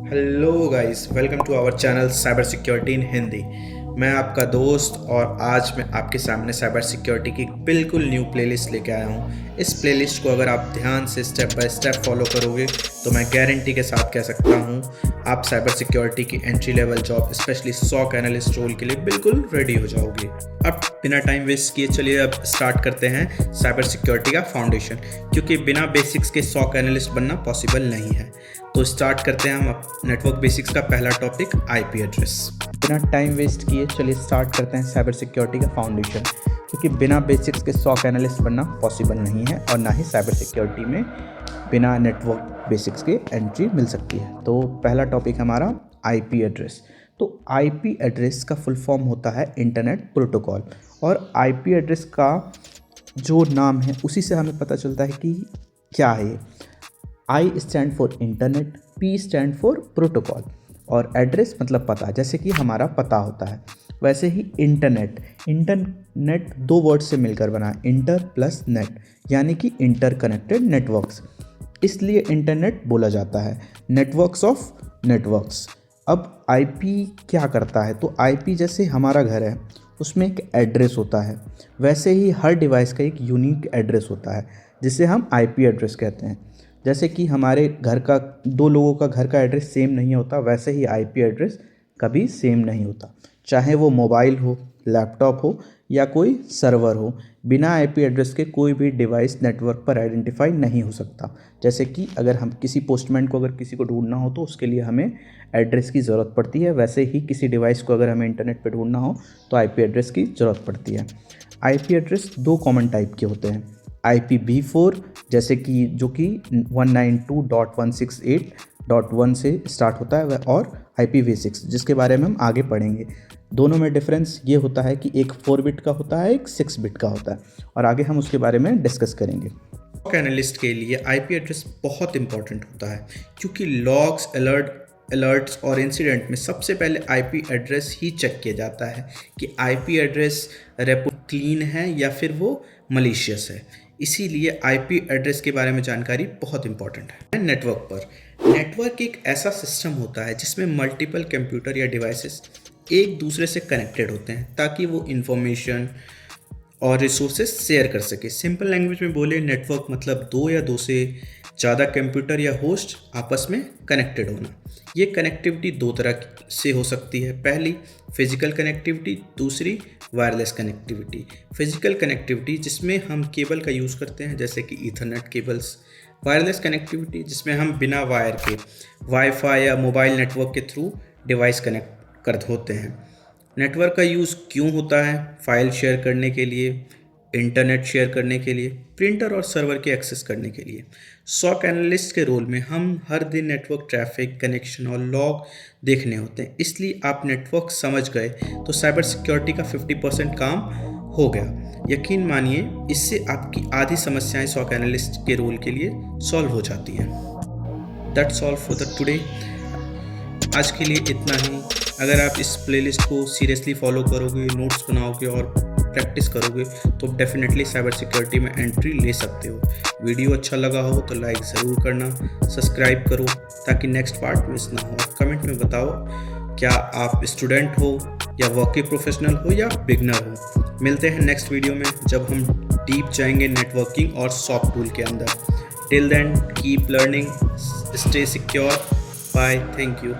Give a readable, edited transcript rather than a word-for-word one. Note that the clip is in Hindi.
Hello guys, welcome to our channel cyber security in Hindi. मैं आपका दोस्त और आज मैं आपके सामने साइबर सिक्योरिटी की बिल्कुल न्यू प्लेलिस्ट लेके आया हूँ। इस प्लेलिस्ट को अगर आप ध्यान से स्टेप बाय स्टेप फॉलो करोगे तो मैं गारंटी के साथ कह सकता हूँ आप साइबर सिक्योरिटी की entry level job specially SOC analyst role के लिए बिल्कुल रेडी हो जाओगे। अब बिना टाइम वेस्ट किए चलिए अब स्टार्ट करते हैं साइबर सिक्योरिटी का फाउंडेशन, क्योंकि बिना बेसिक्स के सॉक एनालिस्ट बनना पॉसिबल नहीं है। तो स्टार्ट करते हैं हम नेटवर्क बेसिक्स का पहला टॉपिक, आईपी एड्रेस। बिना टाइम वेस्ट किए चलिए स्टार्ट करते हैं साइबर सिक्योरिटी का फाउंडेशन, क्योंकि बिना बेसिक्स के सॉक एनालिस्ट बनना पॉसिबल नहीं है और ना ही साइबर सिक्योरिटी में बिना नेटवर्क बेसिक्स के एंट्री मिल सकती है। तो पहला टॉपिक हमारा आईपी एड्रेस। तो आईपी एड्रेस का फुल फॉर्म होता है इंटरनेट प्रोटोकॉल, और आईपी एड्रेस का जो नाम है उसी से हमें पता चलता है कि क्या है। I stand for internet, P stand for protocol और एड्रेस मतलब पता, जैसे कि हमारा पता होता है। वैसे ही इंटरनेट दो वर्ड से मिलकर बना है, इंटर प्लस नेट, यानी कि इंटरकनेक्टेड नेटवर्क्स, इसलिए इंटरनेट बोला जाता है, नेटवर्क्स ऑफ नेटवर्क्स। अब आईपी क्या करता है? तो आईपी जैसे हमारा घर है उसमें एक एड्रेस होता है, वैसे ही हर डिवाइस का एक यूनिक एड्रेस होता है जिसे हम आईपी एड्रेस कहते हैं। जैसे कि हमारे घर का दो लोगों का घर का एड्रेस सेम नहीं होता, वैसे ही आईपी एड्रेस कभी सेम नहीं होता, चाहे वो मोबाइल हो, लैपटॉप हो या कोई सर्वर हो। बिना आईपी एड्रेस के कोई भी डिवाइस नेटवर्क पर आइडेंटिफाई नहीं हो सकता। जैसे कि अगर हम किसी पोस्टमैन को अगर किसी को ढूंढना हो तो उसके लिए हमें एड्रेस की ज़रूरत पड़ती है, वैसे ही किसी डिवाइस को अगर हमें इंटरनेट पर ढूंढना हो तो आईपी एड्रेस की ज़रूरत पड़ती है। आईपी एड्रेस दो कॉमन टाइप के होते हैं, IPv4 जैसे कि जो कि 192.168.1 से स्टार्ट होता है, और IPv6 जिसके बारे में हम आगे पढ़ेंगे। दोनों में डिफरेंस ये होता है कि एक 4 बिट का होता है, एक 6 बिट का होता है, और आगे हम उसके बारे में डिस्कस करेंगे। सॉक एनालिस्ट के लिए आईपी एड्रेस बहुत इंपॉर्टेंट होता है, क्योंकि लॉग्स, अलर्ट्स और इंसिडेंट में सबसे पहले आईपी एड्रेस ही चेक किया जाता है कि आईपी एड्रेस क्लीन है या फिर वो मलिशियस है। इसीलिए आईपी एड्रेस के बारे में जानकारी बहुत इंपॉर्टेंट है। नेटवर्क एक ऐसा सिस्टम होता है जिसमें मल्टीपल कंप्यूटर या डिवाइसेस एक दूसरे से कनेक्टेड होते हैं ताकि वो इंफॉर्मेशन और रिसोर्सेज शेयर कर सके। सिंपल लैंग्वेज में बोले, नेटवर्क मतलब दो या दो से ज़्यादा कंप्यूटर या होस्ट आपस में कनेक्टेड होना। ये कनेक्टिविटी दो तरह से हो सकती है, पहली फिजिकल कनेक्टिविटी, दूसरी वायरलेस कनेक्टिविटी। फिजिकल कनेक्टिविटी जिसमें हम केबल का यूज़ करते हैं जैसे कि ईथरनेट केबल्स। वायरलेस कनेक्टिविटी जिसमें हम बिना वायर के वाईफाई या मोबाइल नेटवर्क के थ्रू डिवाइस कनेक्ट कर होते हैं। नेटवर्क का यूज़ क्यों होता है? फाइल शेयर करने के लिए, इंटरनेट शेयर करने के लिए, प्रिंटर और सर्वर के एक्सेस करने के लिए। सॉक एनालिस्ट के रोल में हम हर दिन नेटवर्क ट्रैफिक, कनेक्शन और लॉग देखने होते हैं, इसलिए आप नेटवर्क समझ गए तो साइबर सिक्योरिटी का 50% काम हो गया। यकीन मानिए इससे आपकी आधी समस्याएं सॉक एनालिस्ट के रोल के लिए सॉल्व हो जाती हैं। That's all for the today. आज के लिए इतना ही। अगर आप इस प्लेलिस्ट को सीरियसली फॉलो करोगे, नोट्स बनाओगे और प्रैक्टिस करोगे तो डेफिनेटली साइबर सिक्योरिटी में एंट्री ले सकते हो। वीडियो अच्छा लगा हो तो लाइक ज़रूर करना, सब्सक्राइब करो ताकि नेक्स्ट पार्ट मिस ना हो। कमेंट में बताओ क्या आप स्टूडेंट हो या वर्किंग प्रोफेशनल हो या बिगनर हो। मिलते हैं नेक्स्ट वीडियो में जब हम डीप जाएंगे नेटवर्किंग और सॉक टूल के अंदर। Till then keep learning, stay secure, bye, thank you.